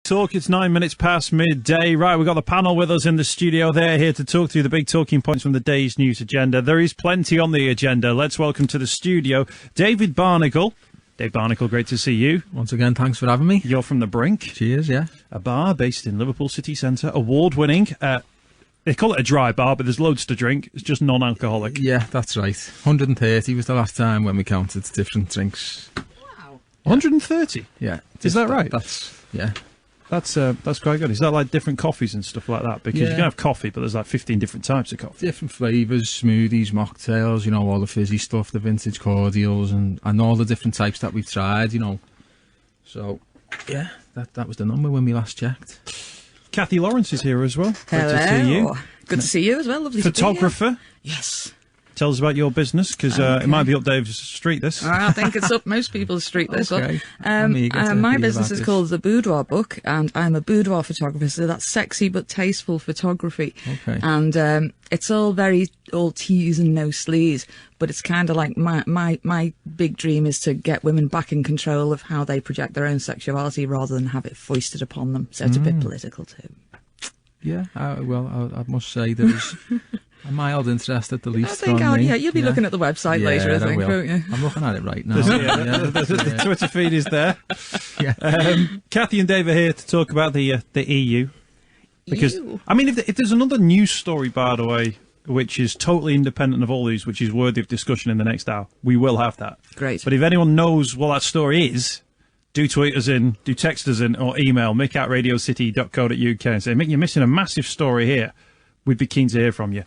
Talk, it's 9 minutes past midday. Right, we've got the panel with us in the studio. They're here to talk through the big talking points from the day's news agenda. There is plenty on the agenda. Let's welcome to the studio David Barnicle. Dave Barnicle, great to see you. Once again, thanks for having me. You're from The Brink. Cheers, yeah. A bar based in Liverpool city centre, award-winning. They call it a dry bar, but there's loads to drink. It's just non-alcoholic. Yeah, that's right. 130 was the last time when we counted different drinks. Wow. 130? Yeah. Is that right? Yeah. That's quite good. Is that like different coffees and stuff like that? Because you can have coffee, but there's like 15 different types of coffee. Different flavours, smoothies, mocktails, you know, all the fizzy stuff, the vintage cordials, and all the different types that we've tried, you know. So, yeah, that was the number when we last checked. Kathy Lawrence is here as well. Hello. Great to see you. Good to see you as well. Lovely Photographer. To be here. Yes. Tell us about your business, because it might be up Dave's street, this. I think it's up most people's street, this okay. one. My business is called The Boudoir Book, and I'm a boudoir photographer, so that's sexy but tasteful photography. Okay. And it's all teas and no sleaze, but it's kind of like my big dream is to get women back in control of how they project their own sexuality rather than have it foisted upon them. So it's a bit political too. Yeah, well, I must say there was a mild interest at the least. You'll be looking at the website later, I think, won't you? I'm looking at it right now. The Twitter feed is there. Yeah. Kathy and Dave are here to talk about the EU. Because, I mean, if there's another news story, by the way, which is totally independent of all these, which is worthy of discussion in the next hour, we will have that. Great. But if anyone knows what that story is, do tweet us in, do text us in, or email mick@radiocity.co.uk and say, Mick, you're missing a massive story here. We'd be keen to hear from you.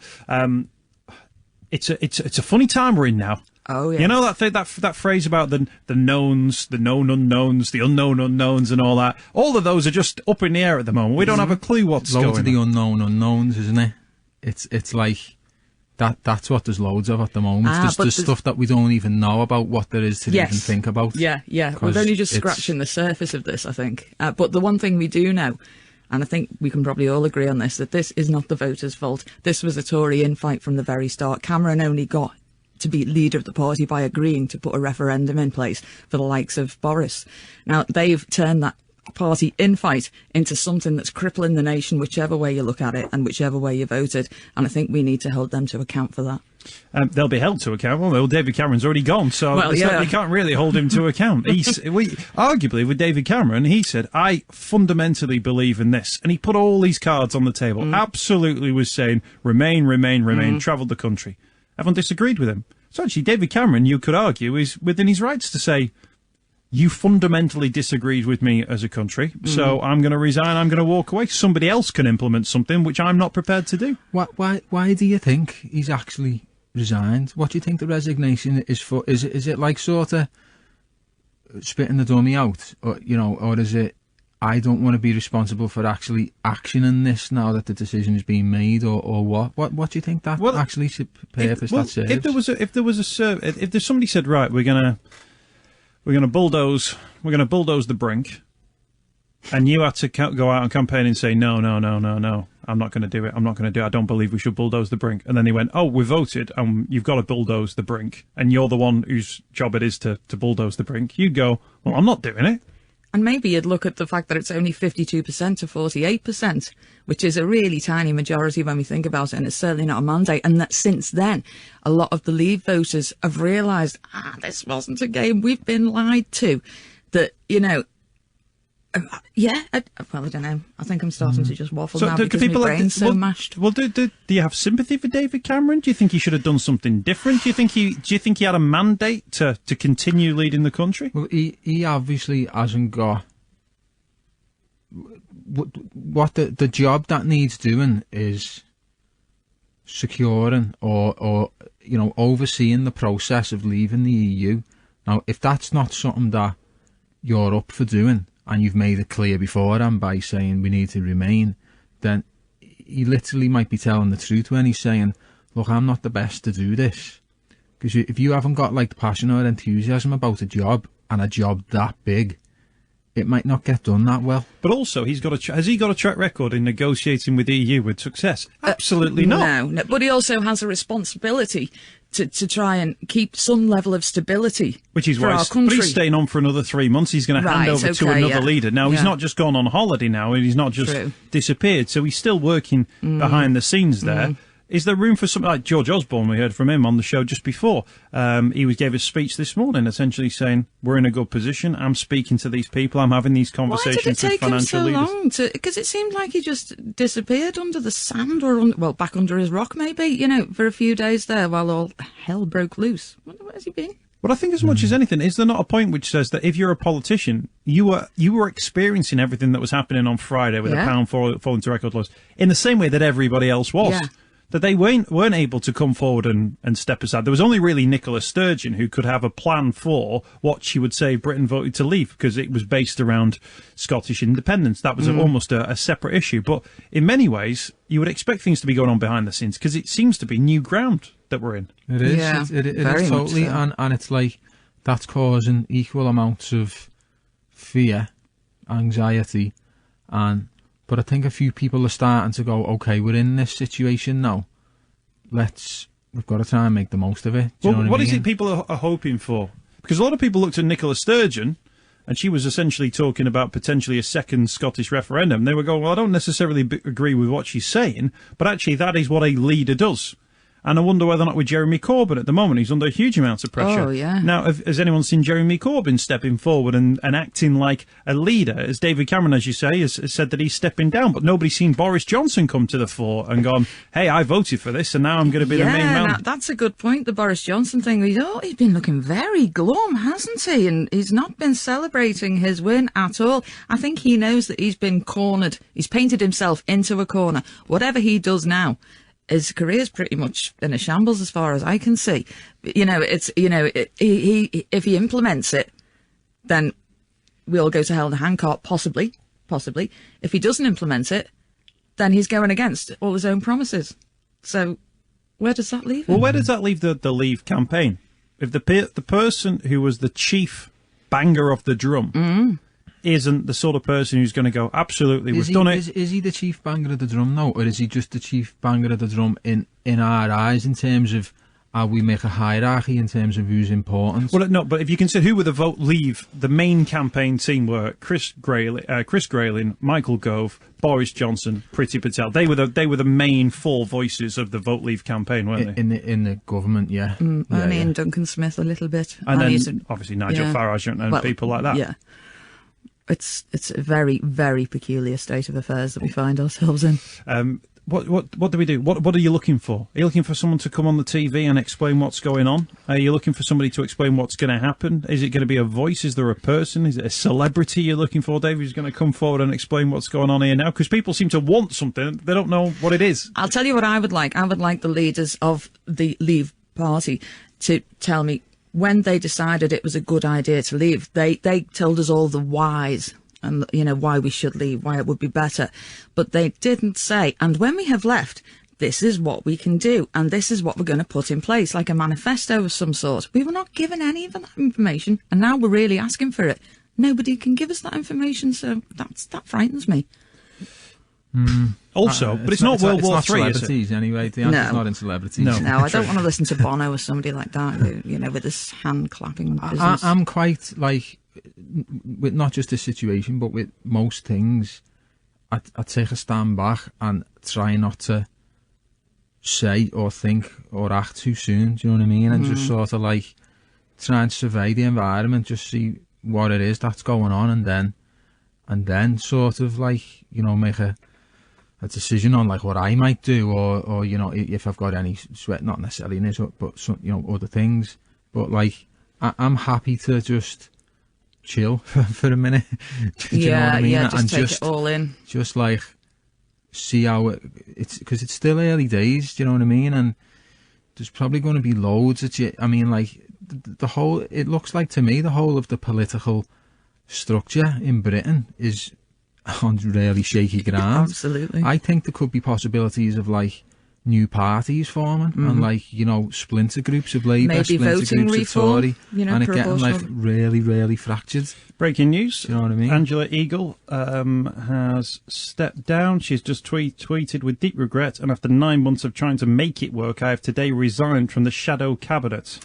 It's a funny time we're in now. Oh, yeah. You know that phrase about the knowns, the known unknowns, the unknown unknowns and all that? All of those are just up in the air at the moment. We don't have a clue what's going on. Loads of the unknown unknowns, isn't it? It's like... That's what there's loads of at the moment. There's stuff that we don't even know about what there is to even think about. Yeah. We're only just scratching the surface of this, I think. But the one thing we do know, and I think we can probably all agree on this, that this is not the voters' fault. This was a Tory infight from the very start. Cameron only got to be leader of the party by agreeing to put a referendum in place for the likes of Boris. Now, they've turned that party infight into something that's crippling the nation, whichever way you look at it and whichever way you voted, and I think we need to hold them to account for that. They'll be held to account. Well, David Cameron's already gone, so you can't really hold him to account. Arguably, with David Cameron, he said, I fundamentally believe in this, and he put all these cards on the table. Absolutely was saying, remain, travel the country. Everyone disagreed with him. So actually, David Cameron, you could argue, is within his rights to say, you fundamentally disagreed with me as a country, so I'm going to resign, I'm going to walk away. Somebody else can implement something which I'm not prepared to do. Why do you think he's actually resigned? What do you think the resignation is for? Is it like sort of spitting the dummy out? Or is it, I don't want to be responsible for actually actioning this now that the decision is being made, or what? What do you think that actually purpose that serves? If somebody said, right, we're going to bulldoze the Brink, and you had to go out and campaign and say, no, I'm not going to do it. I don't believe we should bulldoze the Brink. And then they went, oh, we voted, and you've got to bulldoze the Brink, and you're the one whose job it is to bulldoze the Brink. You'd go, well, I'm not doing it. And maybe you'd look at the fact that it's only 52% to 48%, which is a really tiny majority when we think about it, and it's certainly not a mandate. And that since then, a lot of the Leave voters have realised, this wasn't a game, we've been lied to. That, I don't know. I think I'm starting to just waffle now because my brain's so mashed. Well, do you have sympathy for David Cameron? Do you think he should have done something different? Do you think he had a mandate to continue leading the country? Well, he obviously hasn't got what the job that needs doing is securing or overseeing the process of leaving the EU. Now, if that's not something that you're up for doing, and you've made it clear beforehand by saying we need to remain, then he literally might be telling the truth when he's saying, look, I'm not the best to do this. Because if you haven't got like passion or enthusiasm about a job, and a job that big, it might not get done that well. But also, has he got a track record in negotiating with the EU with success? Absolutely not. No, but he also has a responsibility to try and keep some level of stability, which is why. But he's staying on for another 3 months. He's going to hand over to another leader. Now he's not just gone on holiday now, and he's not just disappeared. So he's still working behind the scenes there. Is there room for something like George Osborne? We heard from him on the show just before. He gave a speech this morning, essentially saying, "We're in a good position. I'm speaking to these people. I'm having these conversations with financial leaders." Why did it take him so long? Because it seemed like he just disappeared under the sand, or back under his rock, maybe. For a few days there while all hell broke loose. Where has he been? But I think as much as anything, is there not a point which says that if you're a politician, you were experiencing everything that was happening on Friday with the pound falling to record lows in the same way that everybody else was? Yeah. That they weren't able to come forward and step aside. There was only really Nicola Sturgeon who could have a plan for what she would say Britain voted to leave, because it was based around Scottish independence. That was almost a separate issue. But in many ways, you would expect things to be going on behind the scenes, because it seems to be new ground that we're in. It is. Yeah, it is totally. So. And it's like that's causing equal amounts of fear, anxiety, but I think a few people are starting to go, okay, we're in this situation now. We've got to try and make the most of it. Do you know what I mean? Is it people are hoping for? Because a lot of people looked at Nicola Sturgeon, and she was essentially talking about potentially a second Scottish referendum. They were going, well, I don't necessarily agree with what she's saying, but actually that is what a leader does. And I wonder whether or not with Jeremy Corbyn at the moment, he's under huge amounts of pressure. Oh, yeah. Now, has anyone seen Jeremy Corbyn stepping forward and acting like a leader? As David Cameron, as you say, has said that he's stepping down, but nobody's seen Boris Johnson come to the fore and gone, hey, I voted for this, and now I'm going to be the main man. Yeah, that's a good point, the Boris Johnson thing. He's been looking very glum, hasn't he? And he's not been celebrating his win at all. I think he knows that he's been cornered. He's painted himself into a corner. Whatever he does now, his career's pretty much in a shambles as far as I can see. If he implements it, then we'll go to hell in a handcart, possibly. If he doesn't implement it, then he's going against all his own promises. So where does that leave him? Well, where does that leave the Leave campaign? If the person who was the chief banger of the drum isn't the sort of person who's going to go, absolutely, we've done it. Is he the chief banger of the drum now, or is he just the chief banger of the drum in our eyes, in terms of how we make a hierarchy in terms of who's important? Well, no, but if you consider who were the vote Leave, the main campaign team were Chris Grayling, Michael Gove, Boris Johnson, Priti Patel. They were the main four voices of the Vote Leave campaign, weren't they? In the government, yeah. Ernie and Duncan Smith a little bit. And then obviously Nigel Farage and people like that. Yeah. It's a very, very peculiar state of affairs that we find ourselves in. What do we do? What are you looking for? Are you looking for someone to come on the TV and explain what's going on? Are you looking for somebody to explain what's going to happen? Is it going to be a voice? Is there a person? Is it a celebrity you're looking for, Dave, who's going to come forward and explain what's going on here now? Because people seem to want something. They don't know what it is. I'll tell you what I would like. I would like the leaders of the Leave Party to tell me when they decided it was a good idea to leave. They told us all the whys, and why we should leave, why it would be better, but they didn't say, and when we have left, this is what we can do, and this is what we're going to put in place, like a manifesto of some sort. We were not given any of that information, and now we're really asking for it. Nobody can give us that information, so that frightens me. Also, but it's not World War III, celebrities, is it? Anyway, the answer's not in celebrities. No, I don't want to listen to Bono or somebody like that, with his hand clapping business. I'm quite with not just this situation, but with most things, I take a stand back and try not to say or think or act too soon. Do you know what I mean? And just sort of try and survey the environment, just see what it is that's going on, and then sort of make a decision on what I might do, or if I've got any sweat, not necessarily in it, but some, other things. But I'm happy to just chill for a minute. Do you know what I mean? Yeah, just take it all in. Just see how it's, because it's still early days. Do you know what I mean? And there's probably going to be loads of it. I mean, the whole. It looks like to me the whole of the political structure in Britain is on really shaky ground. Absolutely. I think there could be possibilities of new parties forming and like, you know, splinter groups of Labour, maybe splinter voting groups reform, of Tory, you know, and it getting like really, really fractured. Breaking news. Do you know what I mean? Angela Eagle has stepped down. She's just tweeted, with deep regret, and after 9 months of trying to make it work, I have today resigned from the shadow cabinet.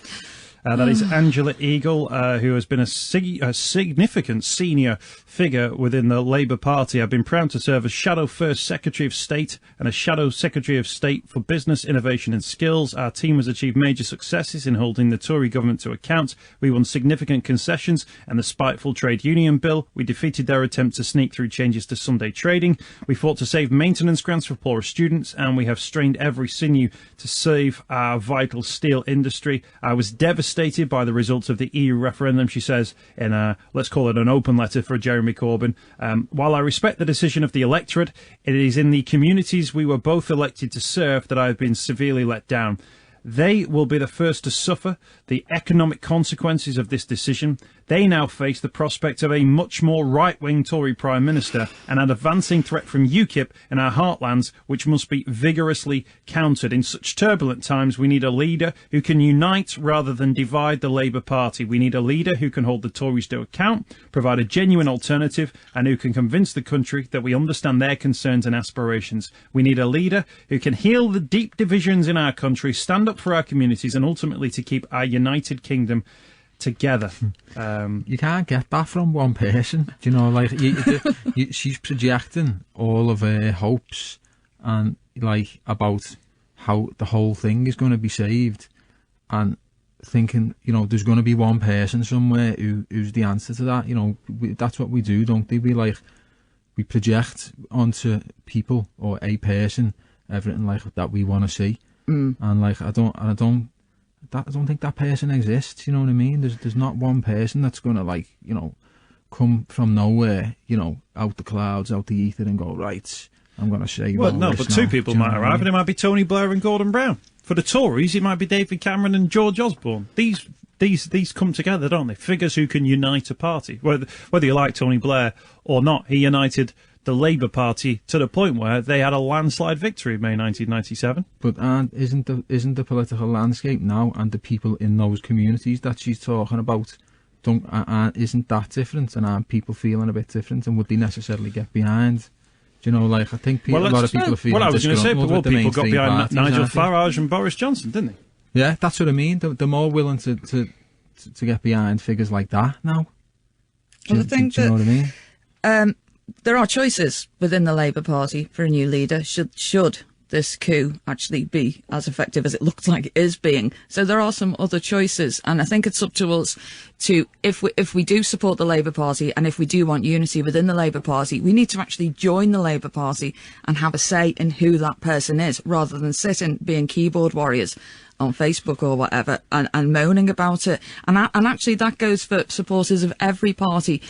That is Angela Eagle, who has been a significant senior figure within the Labour Party. I've been proud to serve as Shadow First Secretary of State and as Shadow Secretary of State for Business, Innovation and Skills. Our team has achieved major successes in holding the Tory government to account. We won significant concessions and the spiteful trade union bill. We defeated their attempt to sneak through changes to Sunday trading. We fought to save maintenance grants for poorer students, and we have strained every sinew to save our vital steel industry. I was devastated by the results of the EU referendum, she says in let's call it an open letter for Jeremy Corbyn. While I respect the decision of the electorate, it is in the communities we were both elected to serve that I have been severely let down. They will be the first to suffer the economic consequences of this decision. They now face the prospect of a much more right-wing Tory Prime Minister and an advancing threat from UKIP in our heartlands, which must be vigorously countered. In such turbulent times, we need a leader who can unite rather than divide the Labour Party. We need a leader who can hold the Tories to account, provide a genuine alternative, and who can convince the country that we understand their concerns and aspirations. We need a leader who can heal the deep divisions in our country, stand up for our communities, and ultimately to keep our United Kingdom together. You can't get that from one person. Do you know, like she's projecting all of her hopes and like about how the whole thing is going to be saved, and thinking, you know, there's going to be one person somewhere who's the answer to that. You know, that's what we do, don't they? We project onto people or a person everything like that we want to see, and like I don't think that person exists. You know what I mean? There's not one person that's going to, like, you know, come from nowhere, you know, out the clouds, out the ether, and go, right, I'm going to save. Well, no, but two people might arrive, and it might be Tony Blair and Gordon Brown. For the Tories, it might be David Cameron and George Osborne. These come together, don't they? Figures who can unite a party. Whether you like Tony Blair or not, he united the Labour Party to the point where they had a landslide victory in May 1997. But isn't the political landscape now and the people in those communities that she's talking about, isn't that different? And aren't people feeling a bit different? And would they necessarily get behind? Do you know, like, I think a lot of people are feeling. Well, I was going to say, but people got behind Nigel Farage and Boris Johnson, didn't they? Yeah, that's what I mean. They're more willing to get behind figures like that now. Do you know what I mean? There are choices within the Labour Party for a new leader, should this coup actually be as effective as it looks like it is being. So there are some other choices, and I think it's up to us to, if we do support the Labour Party, and if we do want unity within the Labour Party, we need to actually join the Labour Party and have a say in who that person is, rather than sitting being keyboard warriors on Facebook or whatever and moaning about it. And actually that goes for supporters of every party.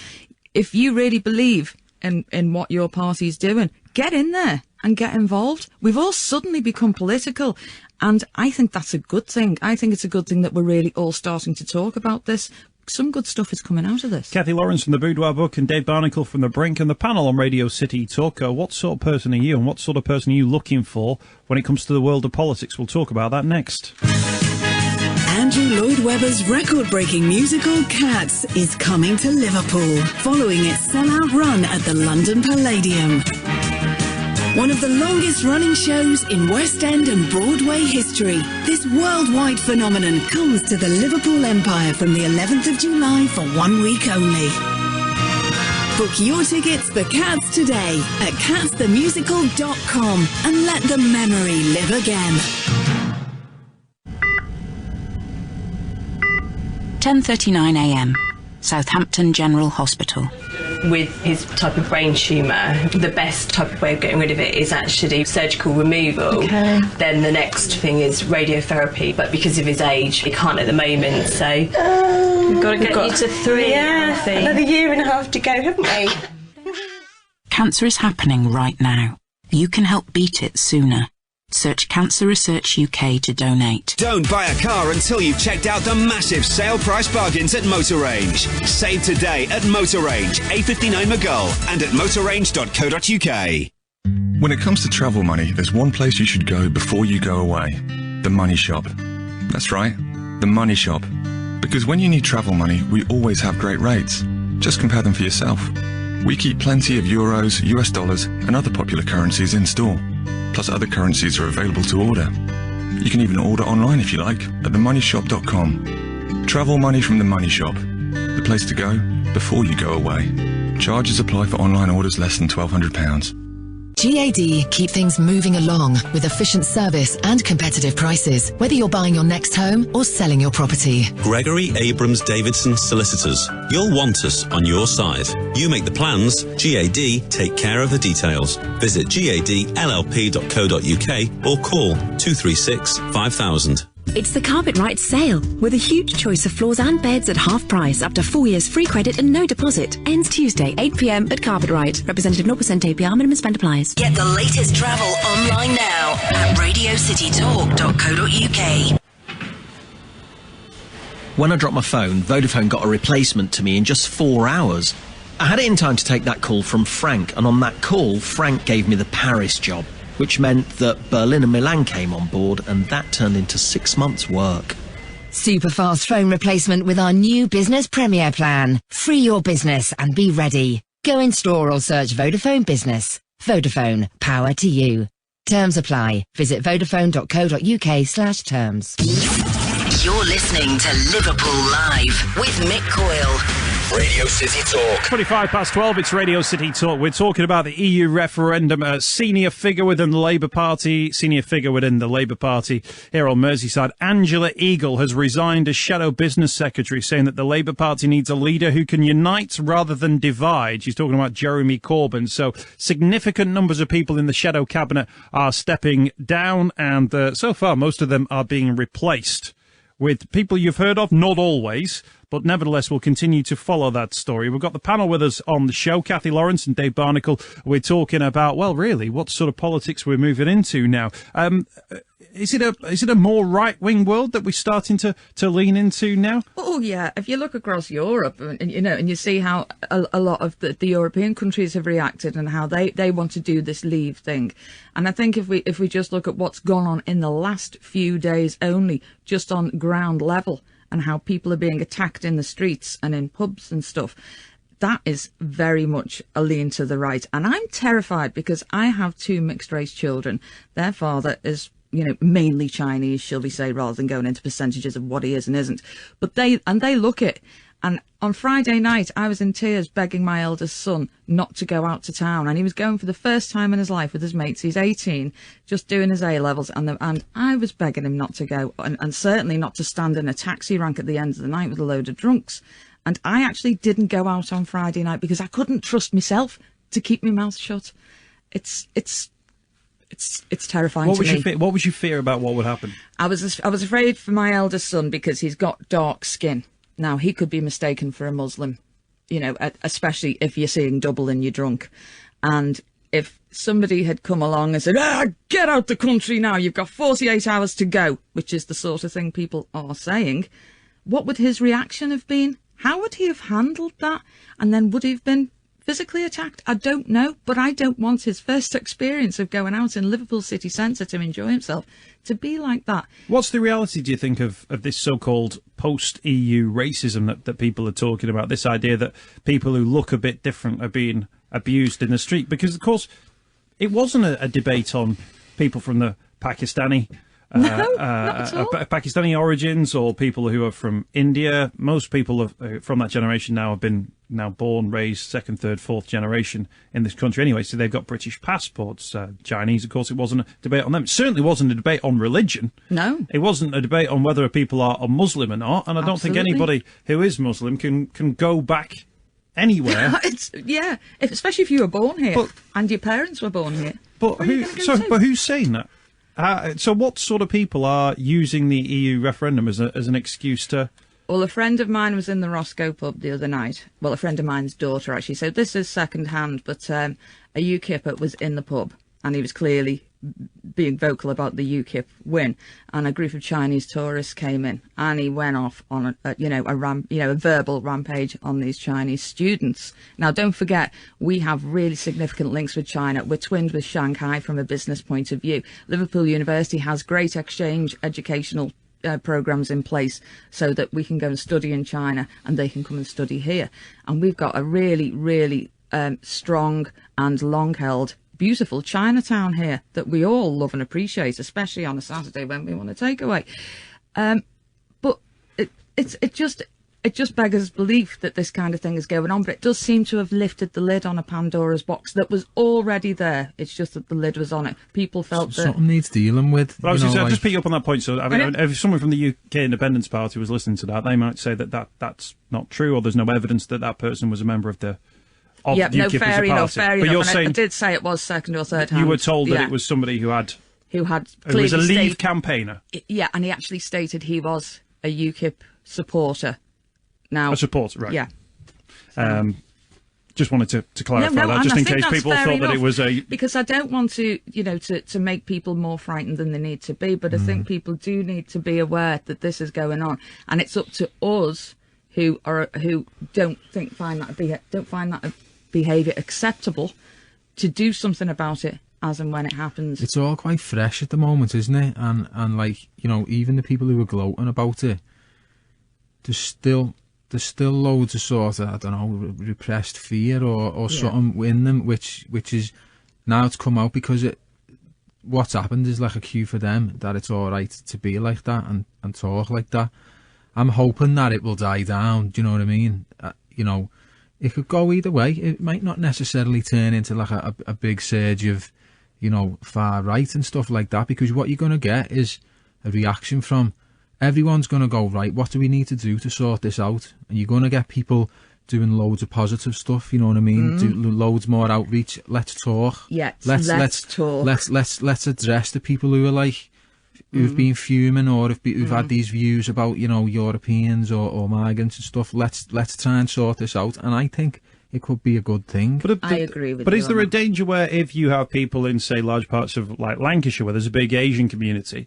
If you really believe in what your party's doing, get in there and get involved. We've all suddenly become political, and I think that's a good thing. I think it's a good thing that we're really all starting to talk about this. Some good stuff is coming out of this. Kathy Lawrence from the Boudoir Book and Dave Barnicle from The Brink, and the panel on Radio City Talk. What sort of person are you, and what sort of person are you looking for when it comes to the world of politics? We'll talk about that next. Andrew Lloyd Webber's record-breaking musical Cats is coming to Liverpool, following its sell-out run at the London Palladium. One of the longest-running shows in West End and Broadway history, this worldwide phenomenon comes to the Liverpool Empire from the 11th of July for 1 week only. Book your tickets for Cats today at catsthemusical.com and let the memory live again. 10:39 a.m. Southampton General Hospital. With his type of brain tumour, the best type of way of getting rid of it is actually surgical removal. Okay. Then the next thing is radiotherapy, but because of his age, he can't at the moment, so we've got to get you to 3. Yeah, I think. Another year and a half to go, haven't we? Cancer is happening right now. You can help beat it sooner. Search Cancer Research UK to donate. Don't buy a car until you've checked out the massive sale price bargains at Motor Range. Save today at Motor Range, A59 Maghull, and at motorrange.co.uk. When it comes to travel money, there's one place you should go before you go away. The Money Shop. That's right, the Money Shop. Because when you need travel money, we always have great rates. Just compare them for yourself. We keep plenty of euros, US dollars, and other popular currencies in store. Plus other currencies are available to order. You can even order online if you like at themoneyshop.com. Travel money from the Money Shop. The place to go before you go away. Charges apply for online orders less than £1,200. GAD keep things moving along with efficient service and competitive prices, whether you're buying your next home or selling your property. Gregory Abrams Davidson Solicitors. You'll want us on your side. You make the plans, GAD take care of the details. Visit gadllp.co.uk or call 236 5000. It's the Carpet Right sale, with a huge choice of floors and beds at half price, up to 4 years free credit and no deposit. Ends Tuesday, 8 p.m. at Carpet Right. Representative 0% APR, minimum spend applies. Get the latest travel online now at radiocitytalk.co.uk. When I dropped my phone, Vodafone got a replacement to me in just 4 hours. I had it in time to take that call from Frank, and on that call, Frank gave me the Paris job, which meant that Berlin and Milan came on board, and that turned into 6 months' work. Super fast phone replacement with our new Business Premier plan. Free your business and be ready. Go in store or search Vodafone Business. Vodafone, power to you. Terms apply. Visit vodafone.co.uk/terms. You're listening to Liverpool Live with Mick Coyle. Radio City Talk. 12:25, it's Radio City Talk. We're talking about the EU referendum. A senior figure within the Labour Party here on Merseyside, Angela Eagle, has resigned as Shadow Business Secretary, saying that the Labour Party needs a leader who can unite rather than divide. She's talking about Jeremy Corbyn. So significant numbers of people in the Shadow Cabinet are stepping down, and so far most of them are being replaced with people you've heard of, not always, but nevertheless we'll continue to follow that story. We've got the panel with us on the show, Kathy Lawrence and Dave Barnicle. We're talking about, well, really, what sort of politics we're moving into now. Is it a more right-wing world that we're starting to lean into now? Oh, yeah. If you look across Europe and you see how a lot of the European countries have reacted and how they want to do this leave thing. And I think if we just look at what's gone on in the last few days only, just on ground level, and how people are being attacked in the streets and in pubs and stuff, that is very much a lean to the right. And I'm terrified because I have 2 mixed-race children. Their father is, mainly Chinese, shall we say, rather than going into percentages of what he is and isn't. But they look it. And on Friday night, I was in tears begging my eldest son not to go out to town. And he was going for the first time in his life with his mates. He's 18, just doing his A-levels. And I was begging him not to go, and certainly not to stand in a taxi rank at the end of the night with a load of drunks. And I actually didn't go out on Friday night because I couldn't trust myself to keep my mouth shut. It's terrifying to me. What was your fear about what would happen? I was afraid for my eldest son because he's got dark skin. Now, he could be mistaken for a Muslim, especially if you're seeing double and you're drunk. And if somebody had come along and said, get out the country now, you've got 48 hours to go, which is the sort of thing people are saying, what would his reaction have been? How would he have handled that? And then would he have been physically attacked? I don't know, but I don't want his first experience of going out in Liverpool city centre to enjoy himself to be like that. What's the reality, do you think, of this so-called post-EU racism that people are talking about, this idea that people who look a bit different are being abused in the street? Because, of course, it wasn't a debate on people from the Pakistani Pakistani origins or people who are from India. Most people from that generation now have been born, raised, second, third, fourth generation in this country anyway, so they've got British passports. Chinese, of course, it wasn't a debate on them. It certainly wasn't a debate on religion. No. It wasn't a debate on whether people are Muslim or not, and I don't think anybody who is Muslim can go back anywhere. Especially if you were born here and your parents were born here. But who's saying that? So what sort of people are using the EU referendum as an excuse to... Well, a friend of mine was in the Roscoe pub the other night. Well, a friend of mine's daughter, actually. So this is second hand, but a UKIP was in the pub, and he was clearly being vocal about the UKIP win, and a group of Chinese tourists came in, and he went off on a verbal rampage on these Chinese students. Now, don't forget, we have really significant links with China. We're twinned with Shanghai from a business point of view. Liverpool University has great exchange educational programs in place so that we can go and study in China and they can come and study here. And we've got a really, really strong and long-held beautiful Chinatown here that we all love and appreciate, especially on a Saturday when we want a takeaway. But it just beggars belief that this kind of thing is going on. But it does seem to have lifted the lid on a Pandora's box that was already there. It's just that the lid was on it. People felt that something needs dealing with. Well, I'll just pick you up on that point. So, I mean, if someone from the UK Independence Party was listening to that, they might say that's not true, or there's no evidence that that person was a member of the. Yeah, no, fair enough. But you're saying, I did say it was second or third hand. You were told that it was somebody who was a Leave campaigner. Yeah, and he actually stated he was a UKIP supporter. Now, a supporter, right? Yeah. Just wanted to clarify that, just in case people thought that it was a. Because I don't want to, to make people more frightened than they need to be, but I think people do need to be aware that this is going on, and it's up to us who don't find that behaviour acceptable to do something about it as and when it happens. It's all quite fresh at the moment, isn't it? And like, even the people who are gloating about it, there's still loads of sort of, I don't know, repressed fear or something in them, which is now it's come out because what's happened is like a cue for them that it's all right to be like that and talk like that. I'm hoping that it will die down. Do you know what I mean? It could go either way. It might not necessarily turn into like a big surge of, far right and stuff like that, because what you're going to get is a reaction from everyone's going to go, right, what do we need to do to sort this out? And you're going to get people doing loads of positive stuff, you know what I mean? Do loads more outreach. Let's talk. Yeah, let's talk. Let's address the people who are like, who've been fuming or who've had these views about, Europeans or migrants and stuff. Let's try and sort this out. And I think it could be a good thing. I agree with you. But is there a danger where if you have people in, say, large parts of like Lancashire, where there's a big Asian community,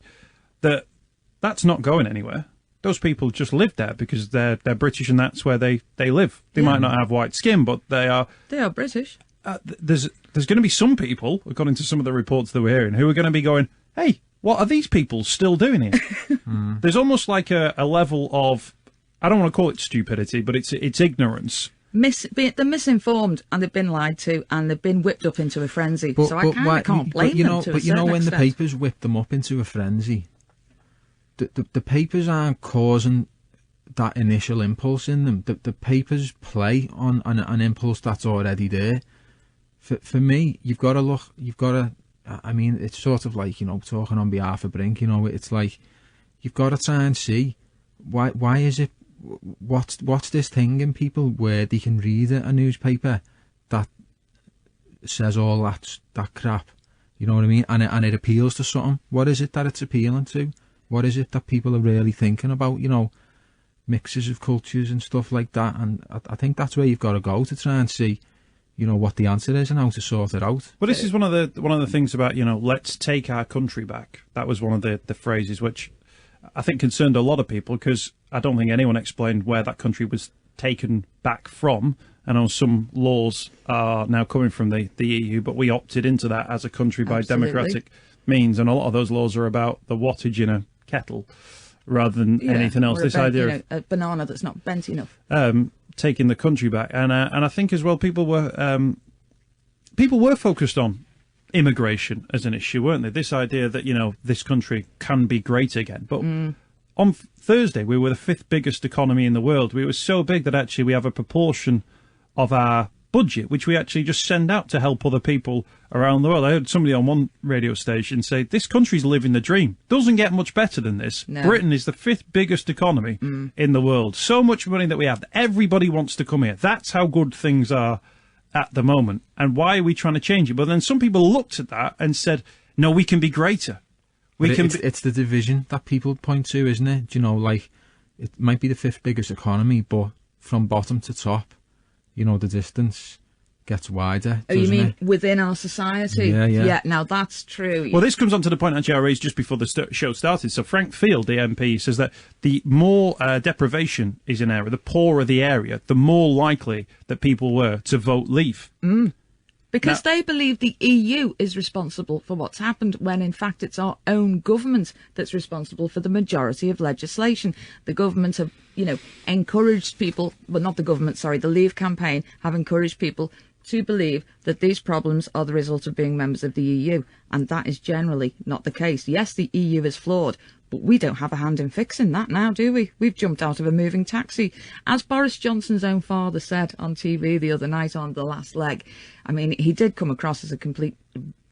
that's not going anywhere? Those people just live there because they're British and that's where they live. They might not have white skin, but they are British. There's going to be some people, according to some of the reports that we're hearing, who are going to be going, hey, what are these people still doing here? There's almost like a level of, I don't want to call it stupidity, but it's ignorance. They're misinformed and they've been lied to and they've been whipped up into a frenzy. So I can't blame them to a certain when extent. the papers whip them up into a frenzy, the papers aren't causing that initial impulse in them. The papers play on an impulse that's already there. For me, you've got to, I mean, it's sort of like, talking on behalf of Brink, it's like, you've got to try and see, why is it, what's this thing in people where they can read a newspaper that says all that crap, you know what I mean, and it appeals to something. What is it that it's appealing to? What is it that people are really thinking about, mixes of cultures and stuff like that? And I think that's where you've got to go to try and see, what the answer is and how to sort it out. Well, this is one of the things about, let's take our country back. That was one of the phrases which I think concerned a lot of people, because I don't think anyone explained where that country was taken back from. I know some laws are now coming from the EU, but we opted into that as a country by democratic means, and a lot of those laws are about the wattage in a kettle rather than anything else. This idea of a banana that's not bent enough. Taking the country back, and I think as well people were focused on immigration as an issue, weren't they? This idea that this country can be great again. But on Thursday we were the 5th biggest economy in the world. We were so big that actually we have a proportion of our budget which we actually just send out to help other people around the world. I heard somebody on one radio station say this country's living the dream. Doesn't get much better than this. No. Britain is the 5th biggest economy in the world. So much money that we have. Everybody wants to come here. That's how good things are at the moment. And why are we trying to change it? But then some people looked at that and said, no, we can be greater. It's the division that people point to, isn't it? Like, it might be the 5th biggest economy, but from bottom to top, the distance, gets wider. Oh, you mean within our society? Yeah, now that's true. Well, this comes on to the point actually I raised just before the show started. So Frank Field, the MP, says that the more deprivation is an area, the poorer the area, the more likely that people were to vote leave. Because they believe the EU is responsible for what's happened, when in fact it's our own government that's responsible for the majority of legislation. The government have, encouraged people, well, not the government, sorry, the Leave campaign have encouraged people to believe that these problems are the result of being members of the EU, and that is generally not the case. Yes, the EU is flawed, but we don't have a hand in fixing that now, do we? We've jumped out of a moving taxi. As Boris Johnson's own father said on TV the other night on The Last Leg, I mean, he did come across as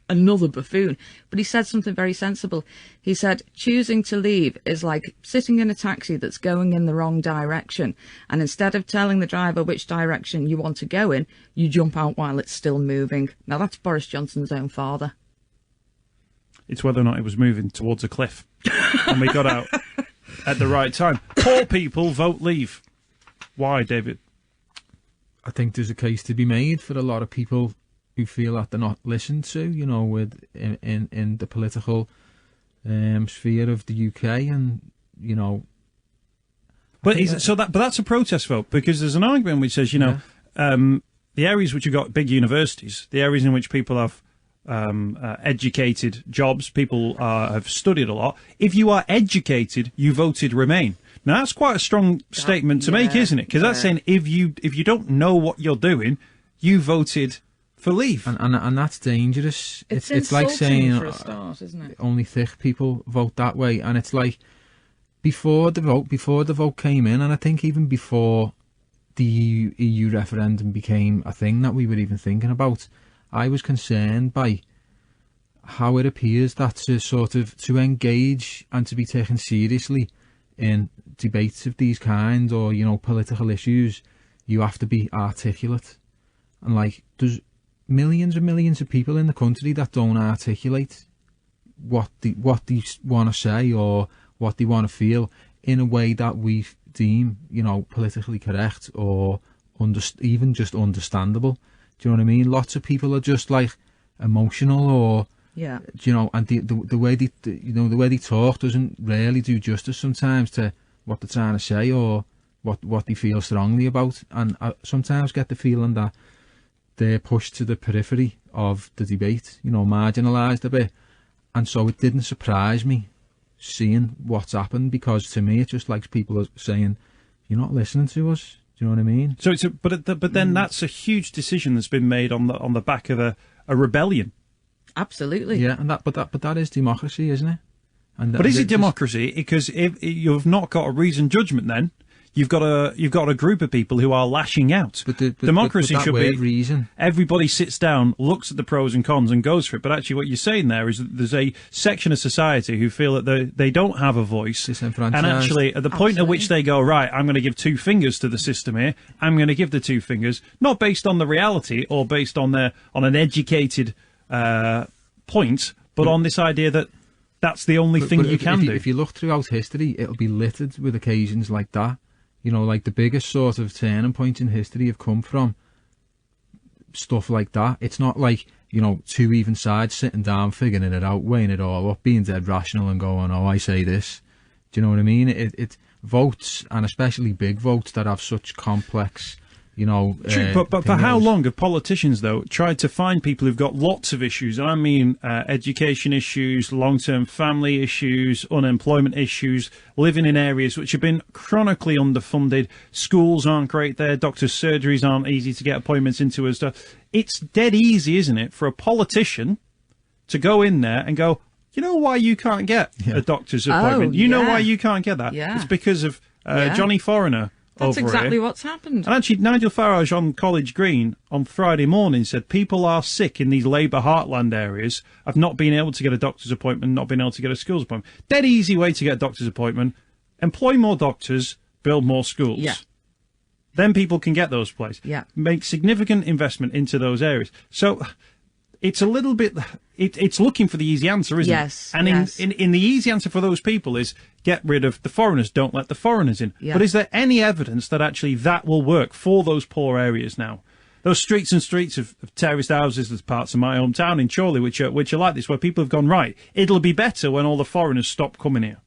another buffoon, but he said something very sensible. He said, choosing to leave is like sitting in a taxi that's going in the wrong direction, and instead of telling the driver which direction you want to go in, you jump out while it's still moving. Now that's Boris Johnson's own father. It's whether or not it was moving towards a cliff and we got out at the right time. Poor people vote leave. Why, David? I think there's a case to be made for a lot of people who feel that they're not listened to, in the political sphere of the UK, and But that's a protest vote, because there's an argument which says, the areas which have got big universities, the areas in which people have educated jobs, people have studied a lot. If you are educated, you voted Remain. Now that's quite a strong statement to make, isn't it? Because that's saying if you don't know what you're doing, you voted for leave, and that's dangerous. It's like saying for a start, isn't it? Only thick people vote that way, and it's like before the vote came in, and I think even before the EU referendum became a thing that we were even thinking about, I was concerned by how it appears that to engage and to be taken seriously in debates of these kind, or political issues, you have to be articulate, and there's millions and millions of people in the country that don't articulate what they want to say or what they want to feel in a way that we deem politically correct or even just understandable. Do you know what I mean? Lots of people are just emotional, or and the way they talk doesn't really do justice sometimes to what they're trying to say or what they feel strongly about, and I sometimes get the feeling that they're pushed to the periphery of the debate, marginalised a bit. And so it didn't surprise me seeing what's happened, because to me it's just like people are saying, you're not listening to us. Do you know what I mean? So but then that's a huge decision that's been made on the back of a rebellion. Absolutely. Yeah, and but that is democracy, isn't it? But is it democracy? Because if you've not got a reasoned judgment, then you've got a group of people who are lashing out. Democracy should be reason. Everybody sits down, looks at the pros and cons, and goes for it. But actually, what you're saying there is that there's a section of society who feel that they don't have a voice, and actually, at the point at which they go, right, I'm going to give two fingers to the system here. I'm going to give the two fingers, not based on the reality or based on an educated point, but on this idea that that's the only thing you can do. If you look throughout history, it'll be littered with occasions like that. The biggest sort of turning point in history have come from stuff like that. It's not like, two even sides sitting down, figuring it out, weighing it all up, being dead rational and going, oh, I say this. Do you know what I mean? It votes, and especially big votes that have such complex, True, but for how long have politicians, though, tried to find people who've got lots of issues? And I mean education issues, long-term family issues, unemployment issues, living in areas which have been chronically underfunded, schools aren't great there, doctors' surgeries aren't easy to get appointments into and stuff. It's dead easy, isn't it, for a politician to go in there and go, you know why you can't get a doctor's appointment? You know why you can't get that? Yeah. It's because of Johnny Foreigner. That's exactly what's happened. And actually, Nigel Farage on College Green on Friday morning said people are sick in these Labour heartland areas of not being able to get a doctor's appointment, not being able to get a school's appointment. Dead easy way to get a doctor's appointment. Employ more doctors, build more schools. Yeah. Then people can get those places. Yeah. Make significant investment into those areas. So it's a little bit... It's looking for the easy answer, isn't it? And in the easy answer for those people is get rid of the foreigners, don't let the foreigners in. Yeah. But is there any evidence that actually that will work for those poor areas now? Those streets and streets of terraced houses, there's parts of my hometown in Chorley which are like this, where people have gone, right, it'll be better when all the foreigners stop coming here.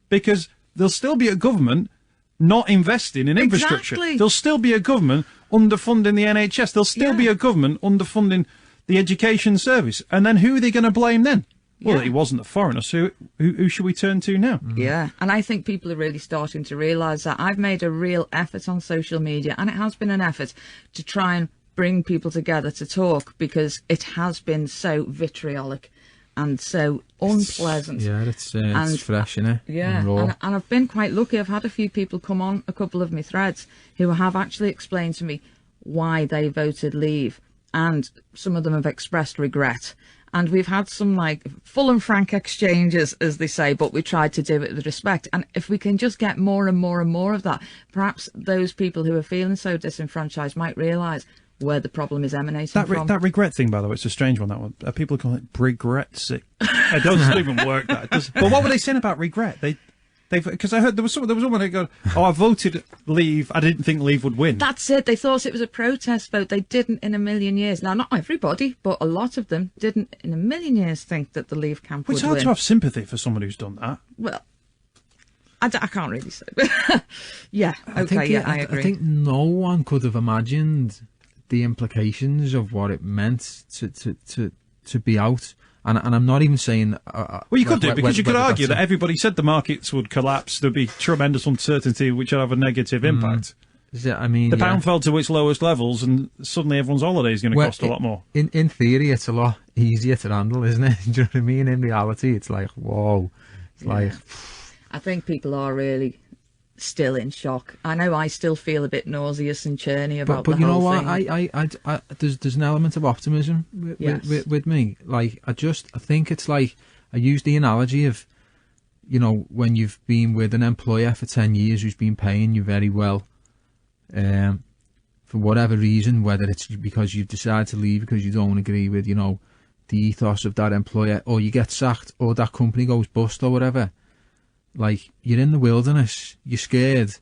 Because there'll still be a government not investing in infrastructure. Exactly. There'll still be a government underfunding the NHS. There'll still be a government underfunding the education service. And then who are they going to blame then? Well, it wasn't the foreigners. Who should we turn to now? Yeah, and I think people are really starting to realise that. I've made a real effort on social media, and it has been an effort to try and bring people together to talk, because it has been so vitriolic and so unpleasant. It's fresh, isn't it? Yeah, and I've been quite lucky. I've had a few people come on a couple of my threads who have actually explained to me why they voted Leave, and some of them have expressed regret. And we've had some, like, full and frank exchanges, as they say, but we tried to do it with respect. And if we can just get more and more and more of that, perhaps those people who are feeling so disenfranchised might realise where the problem is emanating from. That regret thing, by the way, it's a strange one, that one. People call it Brexit. It doesn't even work, that. But what were they saying about regret? Because I heard there was someone who go, I voted Leave. I didn't think Leave would win. That's it. They thought it was a protest vote. They didn't in a million years. Now, not everybody, but a lot of them didn't in a million years think that the Leave camp would win. It's hard to have sympathy for someone who's done that. Well, I can't really say. I agree. I think no one could have imagined the implications of what it meant to be out. And I'm not even saying... well, you could do, because you could argue that everybody said the markets would collapse, there'd be tremendous uncertainty, which would have a negative impact. The pound fell to its lowest levels, and suddenly everyone's holiday is going to cost a lot more. In theory, it's a lot easier to handle, isn't it? Do you know what I mean? In reality, it's like, whoa. It's like... I think people are really still in shock. I know I still feel a bit nauseous and churny about the whole thing. But you know what? There's an element of optimism with me. Like, I think it's like, I use the analogy of, you know, when you've been with an employer for 10 years who's been paying you very well, for whatever reason, whether it's because you've decided to leave because you don't agree with, you know, the ethos of that employer, or you get sacked, or that company goes bust or whatever. Like, you're in the wilderness, you're scared,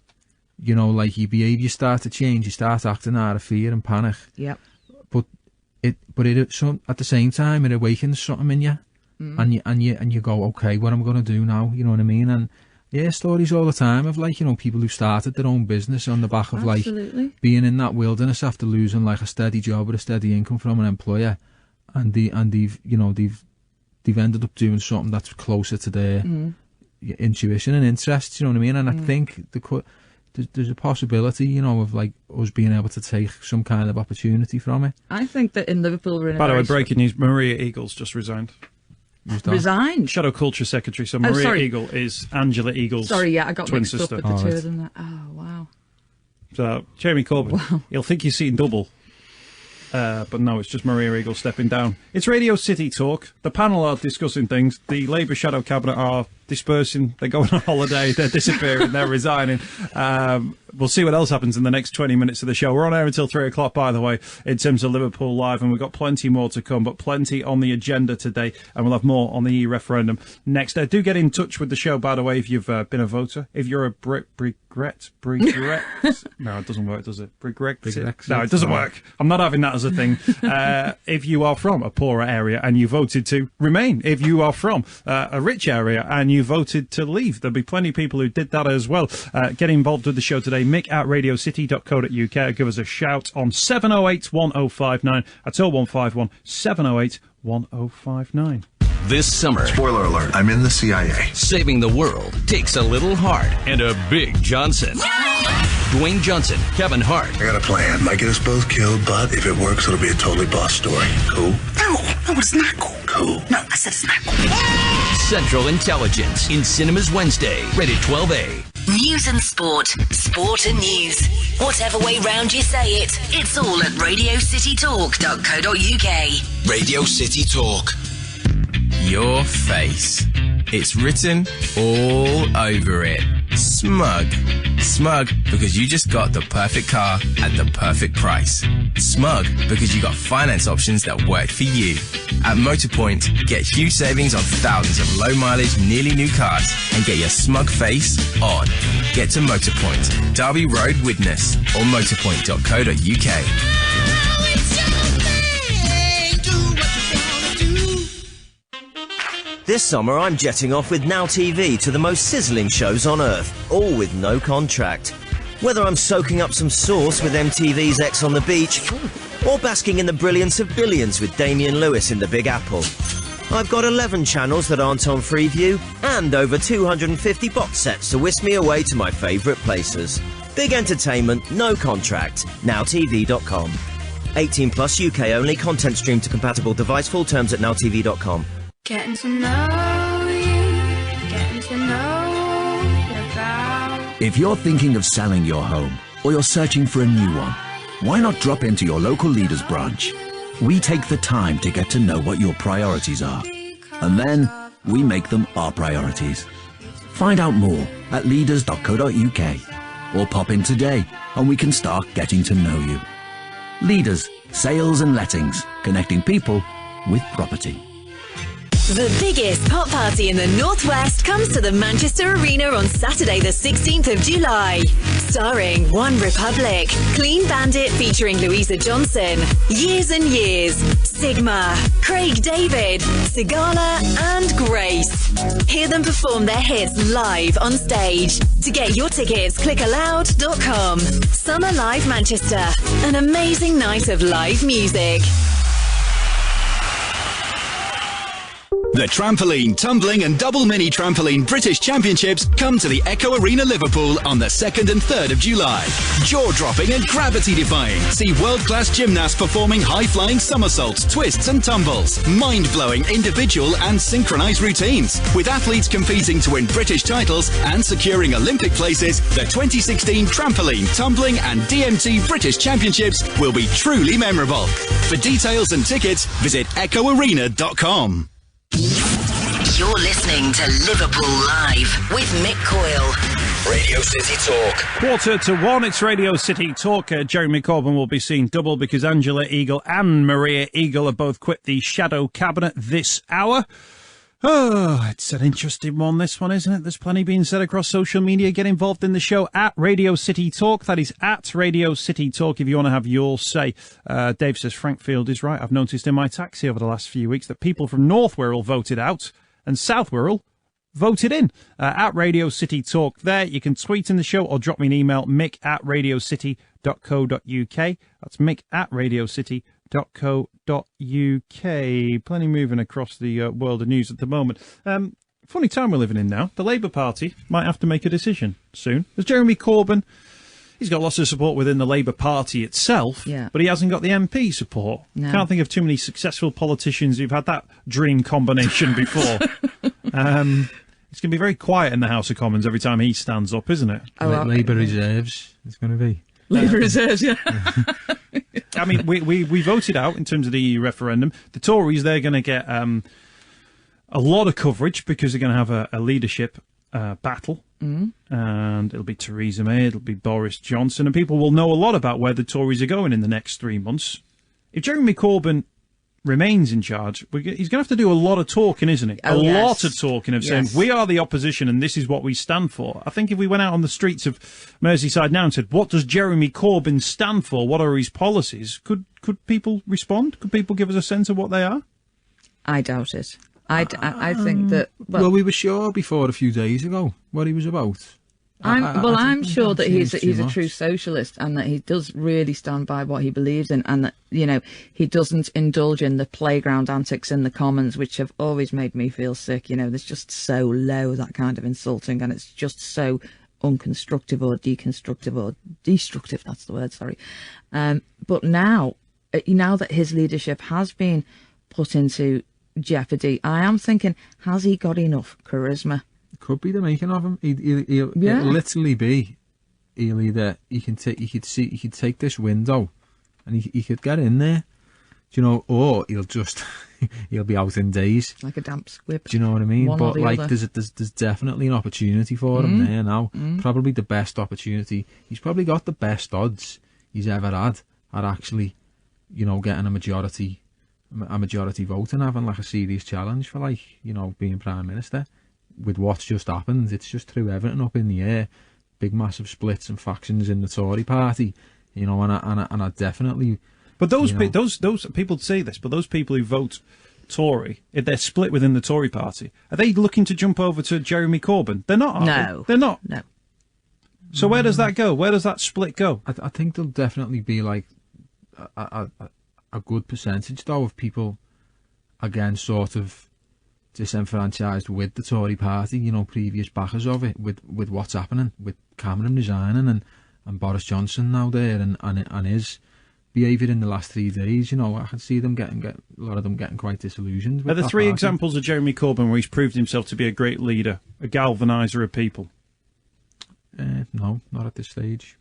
you know, like, your behaviour starts to change, you start acting out of fear and panic. Yep. But at the same time, it awakens something in you, and you go, okay, what am I going to do now? You know what I mean? And stories all the time of, like, you know, people who started their own business on the back of like being in that wilderness after losing like a steady job or a steady income from an employer, and they've ended up doing something that's closer to their intuition and interests, you know what I mean? And I think there's a possibility, you know, of like us being able to take some kind of opportunity from it. I think that in Liverpool we're in By the way, breaking news, Maria Eagles just resigned. Resigned? Shadow Culture Secretary. So Maria Eagle is Angela Eagle's I got twin mixed sister. up with the two of them. Oh, wow. So, Jeremy Corbyn, he'll think he's seen double. But no, it's just Maria Eagle stepping down. It's Radio City Talk. The panel are discussing things. The Labour Shadow Cabinet are dispersing. They're going on holiday. They're disappearing. They're resigning. We'll see what else happens in the next 20 minutes of the show. We're on air until 3 o'clock, by the way, in terms of Liverpool Live, and we've got plenty more to come, but plenty on the agenda today, and we'll have more on the referendum next. Do get in touch with the show, by the way, if you've been a voter. If you're a regret. No, it doesn't work, does it? Regret? No, it doesn't work. I'm not having that as a thing. If you are from a poorer area and you voted to remain, if you are from a rich area and you voted to leave, there'll be plenty of people who did that as well. Get involved with the show today. Mick@radiocity.co.uk. Give us a shout on 708 1059. That's 0151 708 1059. This summer, spoiler alert, I'm in the CIA. Saving the world takes a little heart and a big Johnson. Dwayne Johnson, Kevin Hart. I got a plan. Might get us both killed, but if it works, it'll be a totally boss story. Cool? No, it's not cool. Cool. No, I said it's not cool. Central Intelligence in cinemas Wednesday, rated 12A. News and sport and news. Whatever way round you say it, it's all at radiocitytalk.co.uk. Radio City Talk. Your face. It's written all over it. Smug. Smug because you just got the perfect car at the perfect price. Smug because you got finance options that work for you. At Motorpoint, get huge savings on thousands of low mileage, nearly new cars and get your smug face on. Get to Motorpoint, Derby Road, Widnes or motorpoint.co.uk. This summer I'm jetting off with Now TV to the most sizzling shows on earth, all with no contract. Whether I'm soaking up some sauce with MTV's X on the Beach, or basking in the brilliance of Billions with Damian Lewis in the Big Apple. I've got 11 channels that aren't on Freeview, and over 250 box sets to whisk me away to my favourite places. Big entertainment, no contract. NowTV.com. 18 plus UK only, content stream to compatible device, full terms at nowtv.com. Getting to know you, getting to know you about. If you're thinking of selling your home, or you're searching for a new one, why not drop into your local Leaders branch? We take the time to get to know what your priorities are, and then we make them our priorities. Find out more at leaders.co.uk, or pop in today and we can start getting to know you. Leaders, sales and lettings, connecting people with property. The biggest pop party in the Northwest comes to the Manchester Arena on Saturday the 16th of July. Starring One Republic, Clean Bandit featuring Louisa Johnson, Years and Years, Sigma, Craig David, Sigala and Grace. Hear them perform their hits live on stage. To get your tickets, click aloud.com. Summer Live Manchester, an amazing night of live music. The Trampoline, Tumbling and Double Mini Trampoline British Championships come to the Echo Arena Liverpool on the 2nd and 3rd of July. Jaw-dropping and gravity-defying. See world-class gymnasts performing high-flying somersaults, twists and tumbles. Mind-blowing individual and synchronised routines. With athletes competing to win British titles and securing Olympic places, the 2016 Trampoline, Tumbling and DMT British Championships will be truly memorable. For details and tickets, visit echoarena.com. You're listening to Liverpool Live with Mick Coyle. Radio City Talk. 1:45, it's Radio City Talk. Jeremy Corbyn will be seen double because Angela Eagle and Maria Eagle have both quit the shadow cabinet this hour. Oh, it's an interesting one, this one, isn't it? There's plenty being said across social media. Get involved in the show at Radio City Talk. That is at Radio City Talk if you want to have your say. Dave says Frank Field is right. I've noticed in my taxi over the last few weeks that people from North Wirral voted out and South Wirral voted in. At Radio City Talk there. You can tweet in the show or drop me an email, mick@radiocity.co.uk. That's mick@radiocity.co.uk. Plenty moving across the world of news at the moment. Funny time we're living in now. The Labour Party might have to make a decision soon. There's Jeremy Corbyn. He's got lots of support within the Labour Party itself, but he hasn't got the MP support. No. Can't think of too many successful politicians who've had that dream combination before. It's going to be very quiet in the House of Commons every time he stands up, isn't it? Labour reserves, it's going to be. Labour reserves, yeah. I mean, we voted out in terms of the referendum. The Tories, they're going to get a lot of coverage because they're going to have a leadership battle. And it'll be Theresa May, it'll be Boris Johnson, and people will know a lot about where the Tories are going in the next 3 months. If Jeremy Corbyn remains in charge, he's going to have to do a lot of talking, isn't he? A lot of talking of saying, we are the opposition and this is what we stand for. I think if we went out on the streets of Merseyside now and said, what does Jeremy Corbyn stand for? What are his policies? Could people respond? Could people give us a sense of what they are? I doubt it. I think that... Well, we were sure before a few days ago what he was about. I'm sure that he's a true socialist and that he does really stand by what he believes in, and that, you know, he doesn't indulge in the playground antics in the Commons, which have always made me feel sick. You know, there's just so low, that kind of insulting, and it's just so unconstructive or deconstructive or destructive, that's the word, sorry. But now that his leadership has been put into jeopardy, I am thinking, has he got enough charisma? Could be the making of him. It'll literally be. He could take this window, and he could get in there. Do you know? Or he'll be out in days, like a damp squib. Do you know what I mean? But like, there's definitely an opportunity for him there now. Probably the best opportunity. He's probably got the best odds he's ever had at actually, you know, getting a majority vote and having like a serious challenge for, like, you know, being Prime Minister. With what's just happened, it's just threw everything up in the air. Big massive splits and factions in the Tory party, you know, and I definitely. But those people say this, but those people who vote Tory, if they're split within the Tory party, are they looking to jump over to Jeremy Corbyn? They're not, are they? They're not. No. So where does that go? Where does that split go? I think there'll definitely be like a good percentage, though, of people, again, sort of disenfranchised with the Tory party, you know, previous backers of it, with what's happening, with Cameron resigning and Boris Johnson now there and his behaviour in the last 3 days. You know, I can see them getting a lot of them getting quite disillusioned with Are there that 3 party. examples of Jeremy Corbyn where he's proved himself to be a great leader, a galvaniser of people? No, not at this stage.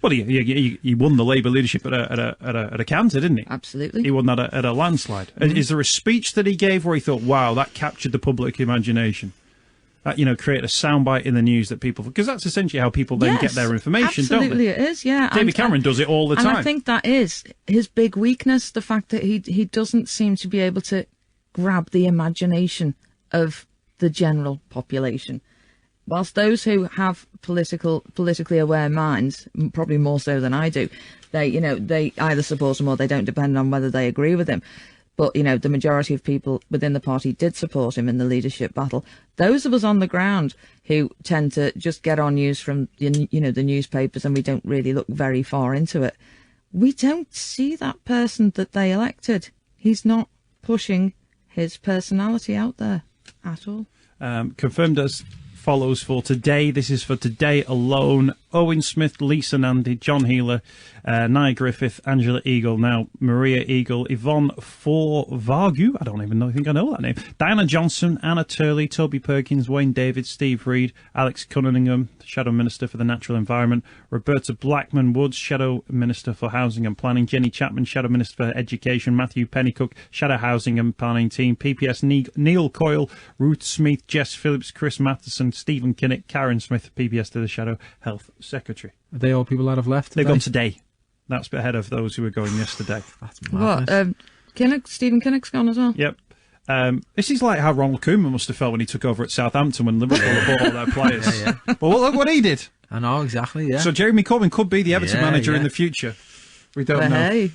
Well, he won the Labour leadership at a canter, didn't he? Absolutely. He won that at a landslide. Is there a speech that he gave where he thought, wow, that captured the public imagination? That, you know, create a soundbite in the news that people... Because that's essentially how people then get their information, don't they? Absolutely it is, yeah. David Cameron does it all the time. And I think that is his big weakness, the fact that he doesn't seem to be able to grab the imagination of the general population. Whilst those who have politically aware minds, probably more so than I do, they either support him or they don't, depend on whether they agree with him. But, you know, the majority of people within the party did support him in the leadership battle. Those of us on the ground who tend to just get our news from, the newspapers, and we don't really look very far into it, we don't see that person that they elected. He's not pushing his personality out there at all. Confirmed as follows for today. This is for today alone. Owen Smith, Lisa Nandy, John Healer, Nia Griffith, Angela Eagle, now Maria Eagle, Yvonne Vargu, I don't even know, I think I know that name, Diana Johnson, Anna Turley, Toby Perkins, Wayne David, Steve Reed, Alex Cunningham, Shadow Minister for the Natural Environment, Roberta Blackman Woods, Shadow Minister for Housing and Planning, Jenny Chapman, Shadow Minister for Education, Matthew Pennycook, Shadow Housing and Planning Team, PPS Neil Coyle, Ruth Smith, Jess Phillips, Chris Matheson, Stephen Kinnock, Karen Smith, PPS to the Shadow Health Secretary. Are they all people that have left today? They've gone today. That's ahead of those who were going yesterday. That's madness. What? Stephen Kinnock's gone as well? Yep. This is like how Ronald Koeman must have felt when he took over at Southampton when Liverpool had bought all their players. Yeah. But look what he did. I know, exactly, yeah. So Jeremy Corbyn could be the Everton manager in the future. We don't know. Hey.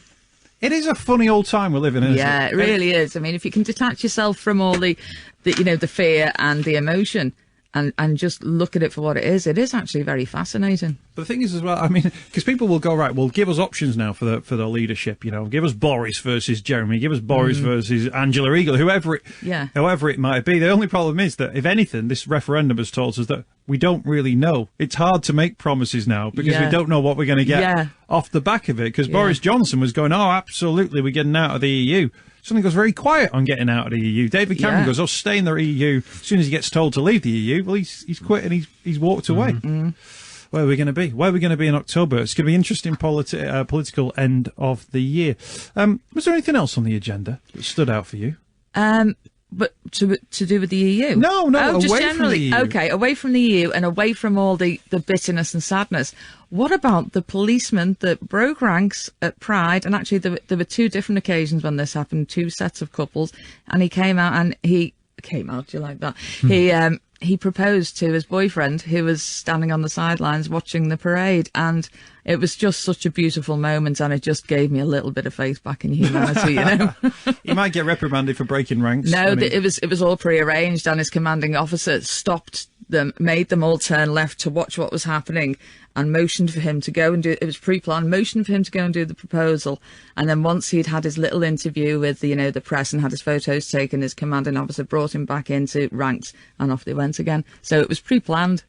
It is a funny old time we're living in, isn't it? Yeah, it really is. I mean, if you can detach yourself from all the fear and the emotion and just look at it for what it is actually very fascinating. But the thing is as well, I mean, because people will go, right, well, give us options now for the leadership, you know, give us Boris versus Jeremy, give us Boris versus Angela Eagle, whoever it might be. The only problem is that, if anything, this referendum has taught us that we don't really know. It's hard to make promises now because we don't know what we're going to get off the back of it. Because Boris Johnson was going, oh, absolutely, we're getting out of the EU. Something goes very quiet on getting out of the EU. David Cameron goes, oh, stay in the EU. As soon as he gets told to leave the EU, well, he's quit and he's walked away. Where are we going to be? Where are we going to be in October? It's going to be an interesting political end of the year. Was there anything else on the agenda that stood out for you? But to do with the EU? No, just away generally. from the EU. Okay, away from the EU and away from all the bitterness and sadness. What about the policeman that broke ranks at Pride? And actually, there were 2 different occasions when this happened, 2 sets of couples, and he came out and he came out. Do you like that? He proposed to his boyfriend, who was standing on the sidelines watching the parade, and it was just such a beautiful moment, and it just gave me a little bit of faith back in humanity, you know. He might get reprimanded for breaking ranks. No, it was all prearranged, and his commanding officer stopped them, made them all turn left to watch what was happening, and motioned for him to go and do it. It was pre-planned. Motioned for him to go and do the proposal, and then once he'd had his little interview with the press and had his photos taken, his commanding officer brought him back into ranks, and off they went again. So it was pre-planned.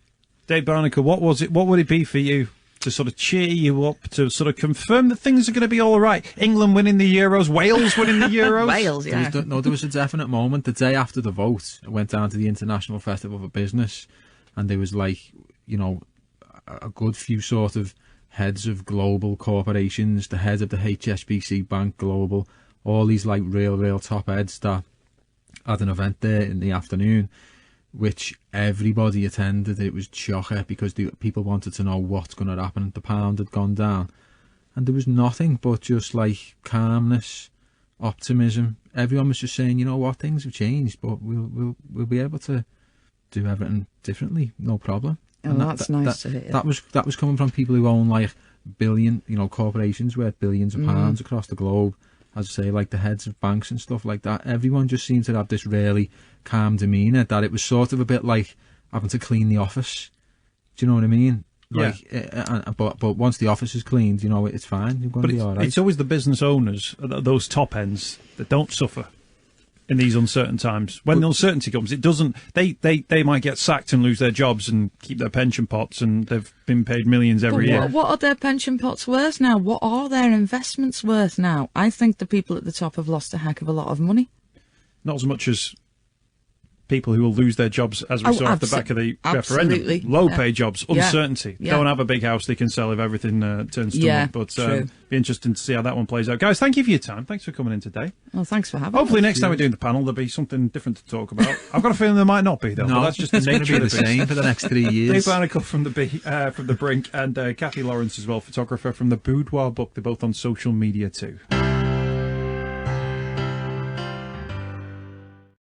Dave Barnicle, what was it? What would it be for you to sort of cheer you up, to sort of confirm that things are going to be all right? England winning the Euros, Wales winning the Euros. Wales, yeah. There was a definite moment the day after the vote. I went down to the International Festival for Business, and there was a good few sort of heads of global corporations, the head of the HSBC Bank Global, all these real top heads that had an event there in the afternoon, which everybody attended. It was chocker because people wanted to know what's going to happen. The pound had gone down, and there was nothing but just calmness, optimism. Everyone was just saying, you know what, things have changed, but we'll be able to do everything differently, no problem. Oh, and that's nice to hear. That was coming from people who own billion, corporations worth billions of pounds across the globe, as I say, like the heads of banks and stuff like that, everyone just seemed to have this really calm demeanour, that it was sort of a bit like having to clean the office. Do you know what I mean? Like, but once the office is cleaned, you know, it's fine. You're going to be all right. It's always the business owners, those top ends, that don't suffer in these uncertain times. When the uncertainty comes, it doesn't. They might get sacked and lose their jobs and keep their pension pots, and they've been paid millions every year. What are their pension pots worth now? What are their investments worth now? I think the people at the top have lost a heck of a lot of money. Not as much as people who will lose their jobs, as we saw off the back of the referendum. Low-paid jobs, uncertainty. Don't have a big house they can sell if everything turns to mud. But be interesting to see how that one plays out. Guys, thank you for your time. Thanks for coming in today. Well, thanks for having me. Hopefully next time we're doing the panel, there'll be something different to talk about. I've got a feeling there might not be, though. No, but that's just the nature of the same for the next 3 years. Dave Barnicle from the Brink, and Kathy Lawrence as well, photographer from the Boudoir book. They're both on social media too.